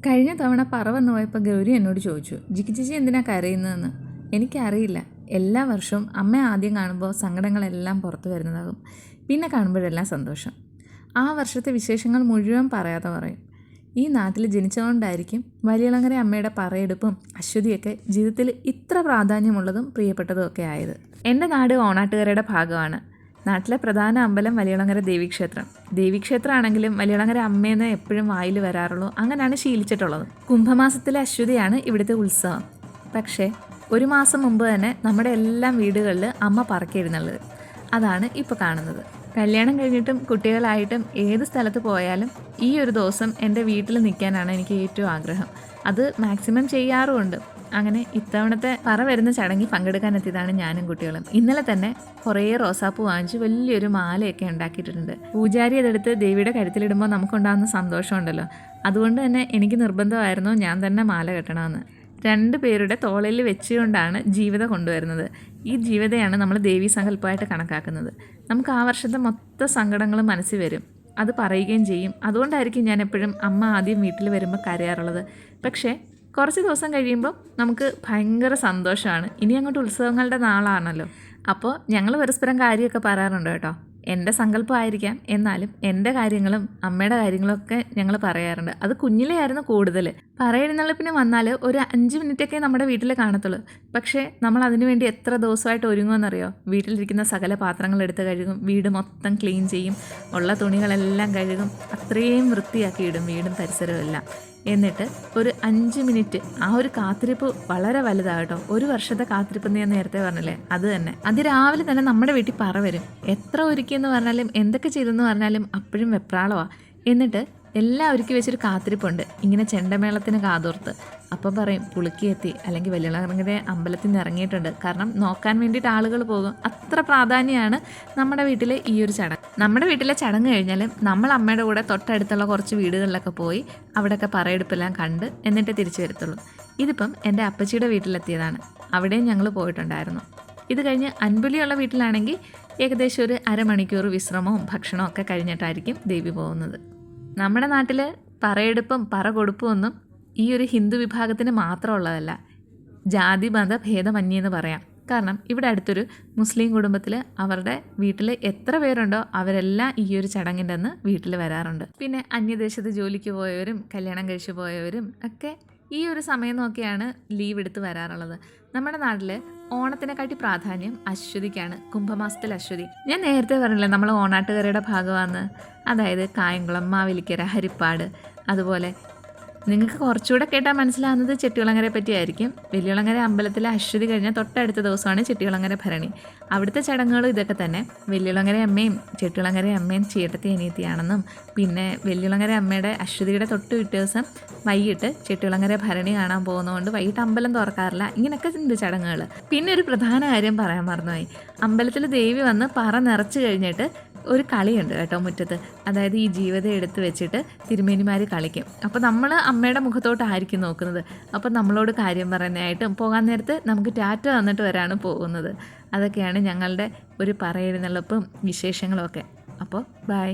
കഴിഞ്ഞ തവണ പറ വന്നു പോയപ്പോൾ ഗൗരി എന്നോട് ചോദിച്ചു, ജിക്കി ചേച്ചി എന്തിനാ കരയുന്നതെന്ന്. എനിക്കറിയില്ല. എല്ലാ വർഷവും അമ്മ ആദ്യം കാണുമ്പോൾ സങ്കടങ്ങളെല്ലാം പുറത്തു വരുന്നതാകും, പിന്നെ കാണുമ്പോഴെല്ലാം സന്തോഷം. ആ വർഷത്തെ വിശേഷങ്ങൾ മുഴുവൻ പറയാതെ പറയും. ഈ നാട്ടിൽ ജനിച്ചതുകൊണ്ടായിരിക്കും വലിയളങ്ങര അമ്മയുടെ പറയെടുപ്പും അശ്വതിയൊക്കെ ജീവിതത്തിൽ ഇത്ര പ്രാധാന്യമുള്ളതും പ്രിയപ്പെട്ടതും ഒക്കെ ആയത്. എൻ്റെ നാട് ഓണാട്ടുകരയുടെ ഭാഗമാണ്. നാട്ടിലെ പ്രധാന അമ്പലം വലിയളങ്ങര ദേവീക്ഷേത്രം. ദേവീക്ഷേത്രമാണെങ്കിലും വലിയളങ്ങര അമ്മയെന്ന് എപ്പോഴും വായിൽ വരാറുള്ളൂ. അങ്ങനെയാണ് ശീലിച്ചിട്ടുള്ളത്. കുംഭമാസത്തിലെ അശ്വതിയാണ് ഇവിടുത്തെ ഉത്സവം. പക്ഷേ ഒരു മാസം മുമ്പ് തന്നെ നമ്മുടെ എല്ലാം വീടുകളിൽ അമ്മ പറക്കെഴുന്നള്ളത്. അതാണ് ഇപ്പോൾ കാണുന്നത്. കല്യാണം കഴിഞ്ഞിട്ടും കുട്ടികളായിട്ടും ഏത് സ്ഥലത്ത് പോയാലും ഈ ഒരു ദിവസം എൻ്റെ വീട്ടിൽ നിൽക്കാനാണ് എനിക്ക് ഏറ്റവും ആഗ്രഹം. അത് മാക്സിമം ചെയ്യാറുമുണ്ട്. അങ്ങനെ ഇത്തവണത്തെ പറ വരുന്ന ചടങ്ങിൽ പങ്കെടുക്കാനെത്തിയതാണ് ഞാനും കുട്ടികളും. ഇന്നലെ തന്നെ കുറേ റോസാപ്പൂ വാങ്ങിച്ച് വലിയൊരു മാലയൊക്കെ ഉണ്ടാക്കിയിട്ടുണ്ട്. പൂജാരി അതെടുത്ത് ദേവിയുടെ കഴുത്തിലിടുമ്പോൾ നമുക്കുണ്ടാകുന്ന സന്തോഷമുണ്ടല്ലോ. അതുകൊണ്ട് തന്നെ എനിക്ക് നിർബന്ധമായിരുന്നു ഞാൻ തന്നെ മാല കെട്ടണമെന്ന്. 2 പേരുടെ തോളിൽ വെച്ചുകൊണ്ടാണ് ജീവിത കൊണ്ടുവരുന്നത്. ഈ ജീവിതയാണ് നമ്മൾ ദേവീ സങ്കല്പമായിട്ട് കണക്കാക്കുന്നത്. നമുക്ക് ആ വർഷത്തെ മൊത്തം സങ്കടങ്ങളും മനസ്സിൽ വരും, അത് പറയുകയും ചെയ്യും. അതുകൊണ്ടായിരിക്കും ഞാൻ എപ്പോഴും അമ്മ ആദ്യം വീട്ടിൽ വരുമ്പോൾ കരയാറുള്ളത്. പക്ഷേ കുറച്ച് ദിവസം കഴിയുമ്പോൾ നമുക്ക് ഭയങ്കര സന്തോഷമാണ്. ഇനി അങ്ങോട്ട് ഉത്സവങ്ങളുടെ നാളാണല്ലോ. അപ്പോൾ ഞങ്ങൾ പരസ്പരം കാര്യമൊക്കെ പറയാറുണ്ട് കേട്ടോ. എൻ്റെ സങ്കല്പമായിരിക്കാം, എന്നാലും എൻ്റെ കാര്യങ്ങളും അമ്മയുടെ കാര്യങ്ങളൊക്കെ ഞങ്ങൾ പറയാറുണ്ട്. അത് കുഞ്ഞിലേ ആയിരുന്നു കൂടുതൽ. പറയെഴുന്നള്ളിപ്പിന് വന്നാൽ ഒരു 5 മിനിറ്റൊക്കെ നമ്മുടെ വീട്ടിൽ കാണത്തുള്ളൂ. പക്ഷേ നമ്മൾ അതിനു വേണ്ടി എത്ര ദിവസമായിട്ട് ഒരുങ്ങുമെന്നറിയോ? വീട്ടിലിരിക്കുന്ന സകല പാത്രങ്ങൾ എടുത്ത് കഴുകും, വീട് മൊത്തം ക്ലീൻ ചെയ്യും, ഉള്ള തുണികളെല്ലാം കഴുകും, അത്രയും വൃത്തിയാക്കി ഇടും വീടും പരിസരവും എല്ലാം. എന്നിട്ട് ഒരു 5 മിനിറ്റ് ആ ഒരു കാത്തിരിപ്പ് വളരെ വലുതാകട്ടോ. ഒരു വർഷത്തെ കാത്തിരിപ്പ് ഞാൻ നേരത്തെ പറഞ്ഞില്ലേ, അത് തന്നെ. അതിരാവിലെ തന്നെ നമ്മുടെ വീട്ടിൽ പറ വരും. എത്ര ഒരുക്കിയെന്ന് പറഞ്ഞാലും എന്തൊക്കെ ചെയ്തെന്ന് പറഞ്ഞാലും അപ്പോഴും വെപ്രാളമാണ്. എന്നിട്ട് എല്ലാം ഒരുക്കി വെച്ചൊരു കാത്തിരിപ്പുണ്ട്, ഇങ്ങനെ ചെണ്ടമേളത്തിന് കാതോർത്ത്. അപ്പം പറയും പുളുക്കിയെത്തി, അല്ലെങ്കിൽ വലിയളങ്ങര അമ്പലത്തിൽ നിന്ന് ഇറങ്ങിയിട്ടുണ്ട്. കാരണം നോക്കാൻ വേണ്ടിയിട്ട് ആളുകൾ പോകും. അത്ര പ്രാധാന്യമാണ് നമ്മുടെ വീട്ടിലെ ഈ ഒരു ചടങ്ങ്. നമ്മുടെ വീട്ടിലെ ചടങ്ങ് കഴിഞ്ഞാലും നമ്മൾ അമ്മയുടെ കൂടെ തൊട്ടടുത്തുള്ള കുറച്ച് വീടുകളിലൊക്കെ പോയി അവിടെയൊക്കെ പറയെടുപ്പെല്ലാം കണ്ട് എന്നിട്ട് തിരിച്ചു വരത്തുള്ളൂ. ഇതിപ്പം എൻ്റെ അപ്പച്ചിയുടെ വീട്ടിലെത്തിയതാണ്. അവിടെയും ഞങ്ങൾ പോയിട്ടുണ്ടായിരുന്നു. ഇത് കഴിഞ്ഞ് അൻപുലിയുള്ള വീട്ടിലാണെങ്കിൽ ഏകദേശം ഒരു അരമണിക്കൂർ വിശ്രമവും ഭക്ഷണവും ഒക്കെ കഴിഞ്ഞിട്ടായിരിക്കും ദേവി പോകുന്നത്. നമ്മുടെ നാട്ടിൽ പറയെടുപ്പും പറ കൊടുപ്പും ഒന്നും ഈ ഒരു ഹിന്ദു വിഭാഗത്തിന് മാത്രമുള്ളതല്ല. ജാതി മത ഭേദമന്യെന്ന് പറയാം. കാരണം ഇവിടെ അടുത്തൊരു മുസ്ലിം കുടുംബത്തിൽ അവരുടെ വീട്ടിൽ എത്ര പേരുണ്ടോ അവരെല്ലാം ഈ ഒരു ചടങ്ങിൻ്റെ അന്ന് വീട്ടിൽ വരാറുണ്ട്. പിന്നെ അന്യദേശത്ത് ജോലിക്ക് പോയവരും കല്യാണം കഴിച്ചു പോയവരും ഒക്കെ ഈ ഒരു സമയം നോക്കിയാണ് ലീവ് എടുത്ത് വരാറുള്ളത്. നമ്മുടെ നാട്ടിൽ ഓണത്തിനെക്കാട്ടി പ്രാധാന്യം അശ്വതിക്കാണ്. കുംഭമാസത്തിൽ അശ്വതി. ഞാൻ നേരത്തെ പറഞ്ഞില്ലേ നമ്മൾ ഓണാട്ടുകരയുടെ ഭാഗമാണ്. അതായത് കായംകുളം, മാവേലിക്കര, ഹരിപ്പാട്. അതുപോലെ നിങ്ങൾക്ക് കുറച്ചുകൂടെ കേട്ടാൽ മനസ്സിലാവുന്നത് ചെട്ടികുളങ്ങരയെ പറ്റിയായിരിക്കും. വലിയകുളങ്ങര അമ്പലത്തിലെ അശ്വതി കഴിഞ്ഞാൽ തൊട്ടടുത്ത ദിവസമാണ് ചെട്ടികുളങ്ങര ഭരണി. അവിടുത്തെ ചടങ്ങുകളും ഇതൊക്കെ തന്നെ. വലിയകുളങ്ങര അമ്മയും ചെട്ടികുളങ്ങര അമ്മയും ചേട്ടത്തി അനിയത്തിയാണെന്നും, പിന്നെ വലിയകുളങ്ങര അമ്മയുടെ അശ്വതിയുടെ തൊട്ട് പിറ്റേ ദിവസം വൈകിട്ട് ചെട്ടികുളങ്ങര ഭരണി കാണാൻ പോകുന്നതുകൊണ്ട് വൈകിട്ട് അമ്പലം തുറക്കാറില്ല. ഇങ്ങനെയൊക്കെ ഉണ്ട് ചടങ്ങുകൾ. പിന്നെ ഒരു പ്രധാന കാര്യം പറയാൻ മറന്നുപോയി. അമ്പലത്തിൽ ദേവി വന്ന് പറ നിറച്ച് കഴിഞ്ഞിട്ട് ഒരു കളിയുണ്ട് കേട്ടോ മുറ്റത്ത്. അതായത് ഈ ജീവിതം എടുത്ത് വെച്ചിട്ട് തിരുമേനിമാർ കളിക്കും. അപ്പോൾ നമ്മൾ അമ്മയുടെ മുഖത്തോട്ടായിരിക്കും നോക്കുന്നത്. അപ്പോൾ നമ്മളോട് കാര്യം പറയുന്നതായിട്ടും പോകാൻ നേരത്ത് നമുക്ക് ടാറ്റ തന്നിട്ട് വരാണ് പോകുന്നത്. അതൊക്കെയാണ് ഞങ്ങളുടെ ഒരു പറയെഴുന്നള്ളിപ്പും വിശേഷങ്ങളും ഒക്കെ. അപ്പോൾ ബൈ.